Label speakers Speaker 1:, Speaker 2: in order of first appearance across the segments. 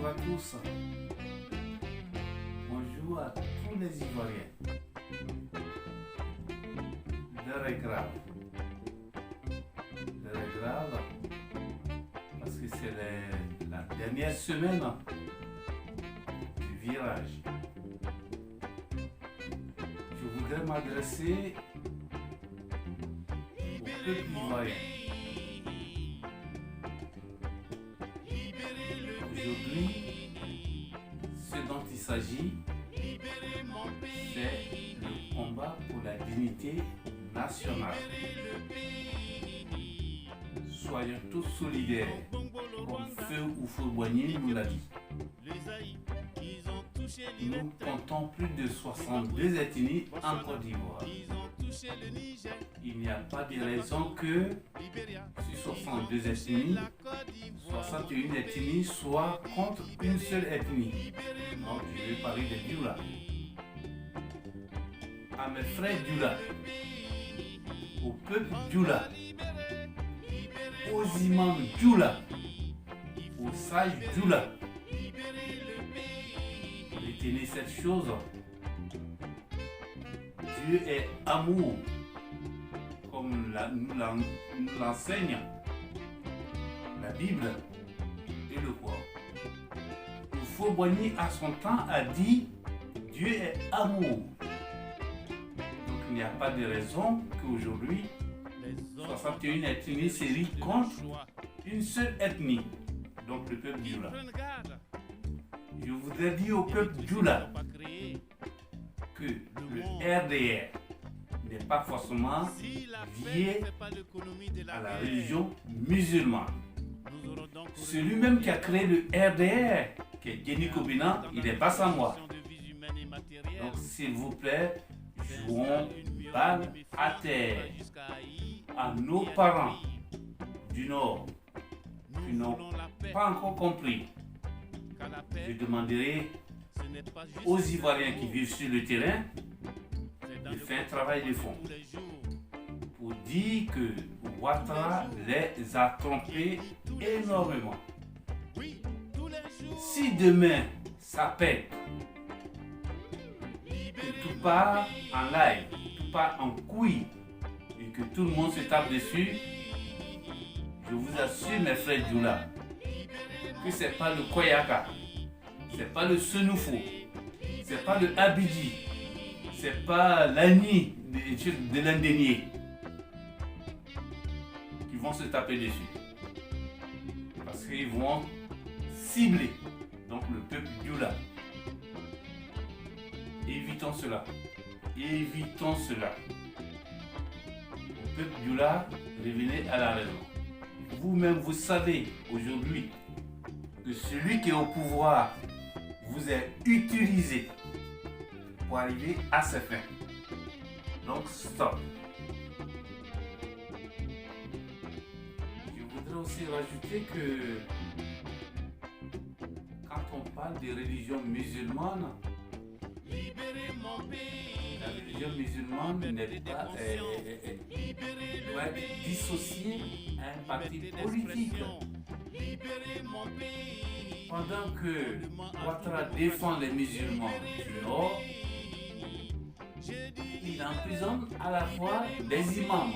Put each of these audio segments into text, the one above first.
Speaker 1: Bonjour à tous. Bonjour à tous les Ivoiriens. L'heure est grave. L'heure est grave parce que c'est la dernière semaine du virage. Je voudrais m'adresser au peuple ivoirien. Aujourd'hui, ce dont il s'agit, c'est le combat pour la dignité nationale. Soyons tous solidaires, comme Feu Houphouët-Boigny nous l'a dit. Nous comptons plus de 62 ethnies en Côte d'Ivoire. Il n'y a pas de raison que sur 62 ethnies, 61 ethnies soient contre une seule ethnie. Donc je vais parler des Dioula. À mes frères Dioula, au peuple Dioula, aux imams Dioula, aux sages Dioula, retenez cette chose. Dieu est amour, comme nous l'enseigne la Bible et le Coran. Houphouët-Boigny à son temps a dit Dieu est amour. Donc il n'y a pas de raison qu'aujourd'hui 61 ethnies se rient contre une seule ethnie, donc le peuple Dioula. Je voudrais dire au peuple Dioula que le RDR n'est pas forcément lié à la religion musulmane. Celui même qui a créé le RDR, qui est Denis Kobinan, il n'est pas sans moi. Donc s'il vous plaît, jouons balle à terre à nos parents du Nord qui n'ont pas encore compris. Je demanderai aux Ivoiriens qui vivent sur le terrain de faire un travail de fond pour dire que Ouattara les a trompés énormément. Si demain ça pète, que tout part en live, tout part en couille et que tout le monde se tape dessus, je vous assure mes frères Dioula que c'est pas le Koyaka, c'est pas le Senoufo, c'est pas le Abidji, c'est pas l'Ani de l'Indénier qui vont se taper dessus. Parce qu'ils vont cibler donc le peuple Dioula. Évitons cela. Évitons cela. Au peuple Dioula, revenez à la raison. Vous-même, vous savez aujourd'hui que celui qui est au pouvoir vous est utilisé pour arriver à ses fins. Donc, stop. Je voudrais aussi rajouter que quand on parle de religion musulmane, la religion musulmane n'est pas doit être dissociée à un parti politique. Pendant que Ouattara défend les musulmans du Nord, il emprisonne à la fois des imams.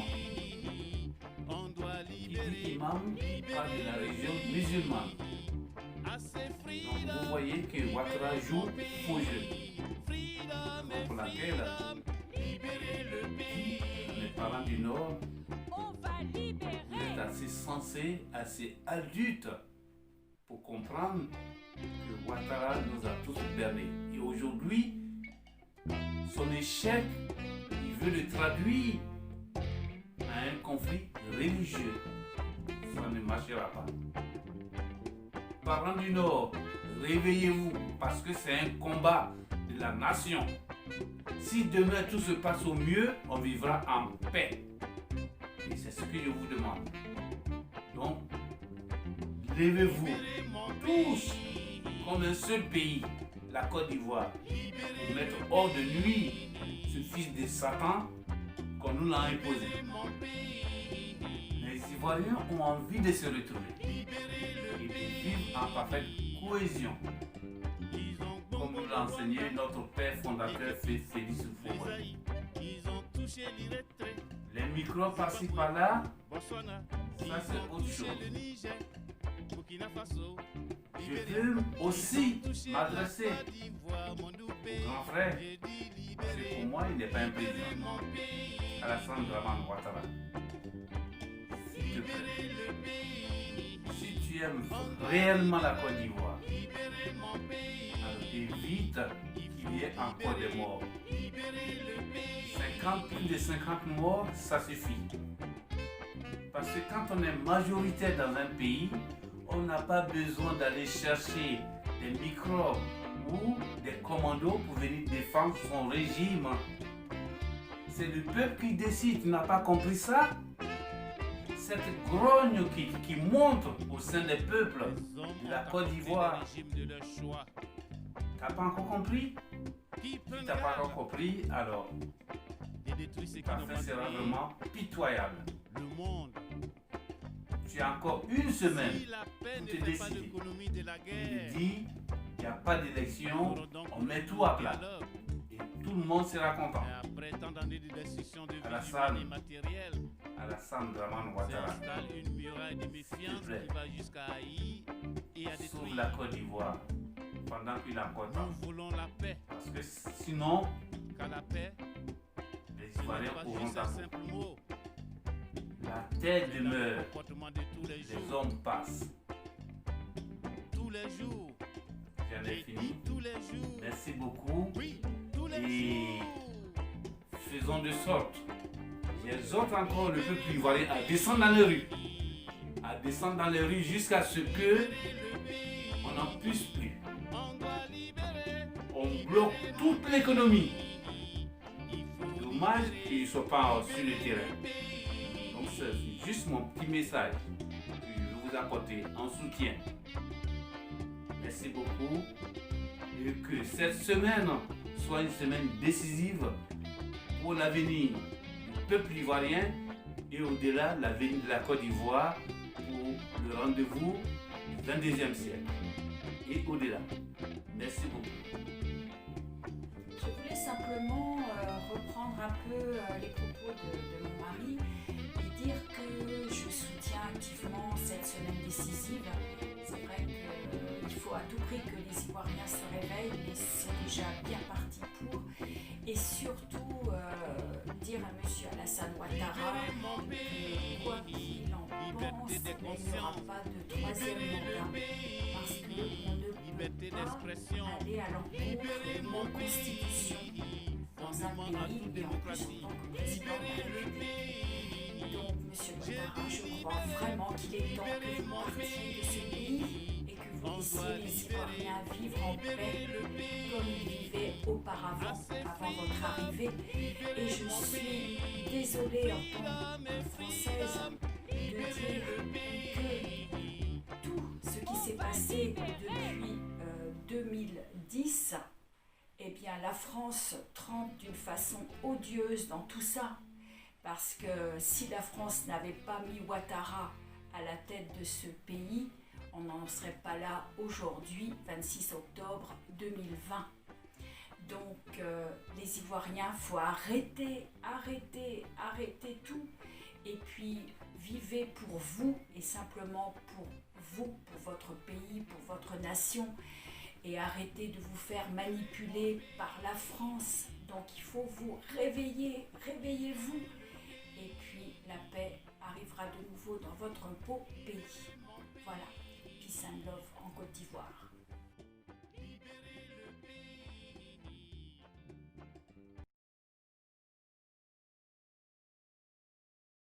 Speaker 1: Il dit imam parle de la religion musulmane. Donc vous voyez que Ouattara joue faux jeu. Pour laquelle les parents du Nord, vous êtes assez sensés, assez adultes pour comprendre que Ouattara nous a tous bernés. Et aujourd'hui, son échec, il veut le traduire à un conflit religieux. Ça ne marchera pas. Parents du Nord, réveillez-vous parce que c'est un combat de la nation. Si demain tout se passe au mieux, on vivra en paix. Et c'est ce que je vous demande. Donc, levez-vous tous comme un seul pays, la Côte d'Ivoire, pour mettre hors de nuit ce fils de Satan qu'on nous l'a imposé. Les Ivoiriens ont envie de se retrouver et de vivre en parfaite cohésion, comme nous l'a enseigné notre père fondateur Félix Houphouët-Boigny. Les microbes par-ci par-là, ça c'est autre chose. Je veux aussi m'adresser au grand frère, parce que pour moi il n'est pas un président, Alassane Dramane Ouattara. S'il te plaît, si tu aimes réellement la Côte d'Ivoire, alors évite qu'il y ait encore des morts. Plus de 50 morts, ça suffit. Parce que quand on est majoritaire dans un pays, on n'a pas besoin d'aller chercher des microbes ou des commandos pour venir défendre son régime. C'est le peuple qui décide. Tu n'as pas compris ça? Cette grogne qui monte au sein des peuples de la Côte d'Ivoire. T'as pas encore compris? Si t'as pas encore compris, alors ta fin sera vraiment pitoyable. Tu as encore une semaine pour te décider. Il dit, il n'y a pas d'élection, on met tout à plat. Et tout le monde sera content. Alassane Dramane Ouattara, s'il te plaît, sauve la Côte d'Ivoire pendant qu'il a encore temps. Parce que sinon, les Ivoiriens auront ta peau. La terre demeure, les hommes passent. J'en ai fini. Merci beaucoup. Et faisons de sorte, j'exhorte encore le peuple ivoirien à descendre dans les rues. À descendre dans les rues jusqu'à ce que on n'en puisse plus. On bloque toute l'économie. Dommage qu'ils ne soient pas sur le terrain. Donc c'est juste mon petit message que je veux vous apporter en soutien. Merci beaucoup. Et que cette semaine soit une semaine décisive pour l'avenir du peuple ivoirien et au-delà l'avenir de la Côte d'Ivoire pour le rendez-vous du 22e siècle et au-delà. Merci beaucoup.
Speaker 2: Je voulais simplement reprendre un peu les propos de mon mari et dire que je soutiens activement cette semaine décisive. C'est vrai qu'il faut à tout prix que les Ivoiriens se réveillent, mais c'est déjà bien parti pour. Et surtout dire à M. Alassane Ouattara que quoi qu'il en pense, il n'y aura pas de troisième mandat parce qu'on ne peut pas aller à l'encontre de la Constitution dans un pays et en plus en tant que président de la République. Donc, M. Ouattara, je crois vraiment qu'il est temps que vous partiez de ce pays et que vous laissiez les Ivoiriens vivre en paix comme ils vivaient auparavant, avant votre arrivée. Et je suis désolée en tant que Française de dire que tout ce qui s'est passé depuis 2010, eh bien la France trempe d'une façon odieuse dans tout ça. Parce que si la France n'avait pas mis Ouattara à la tête de ce pays, on n'en serait pas là aujourd'hui, 26 octobre 2020. Donc les Ivoiriens, il faut arrêter tout. Et puis vivez pour vous et simplement pour vous, pour votre pays, pour votre nation. Et arrêtez de vous faire manipuler par la France. Donc il faut vous réveiller, réveillez-vous. Et puis la paix arrivera de nouveau dans votre beau pays. Voilà, peace and love en Côte d'Ivoire.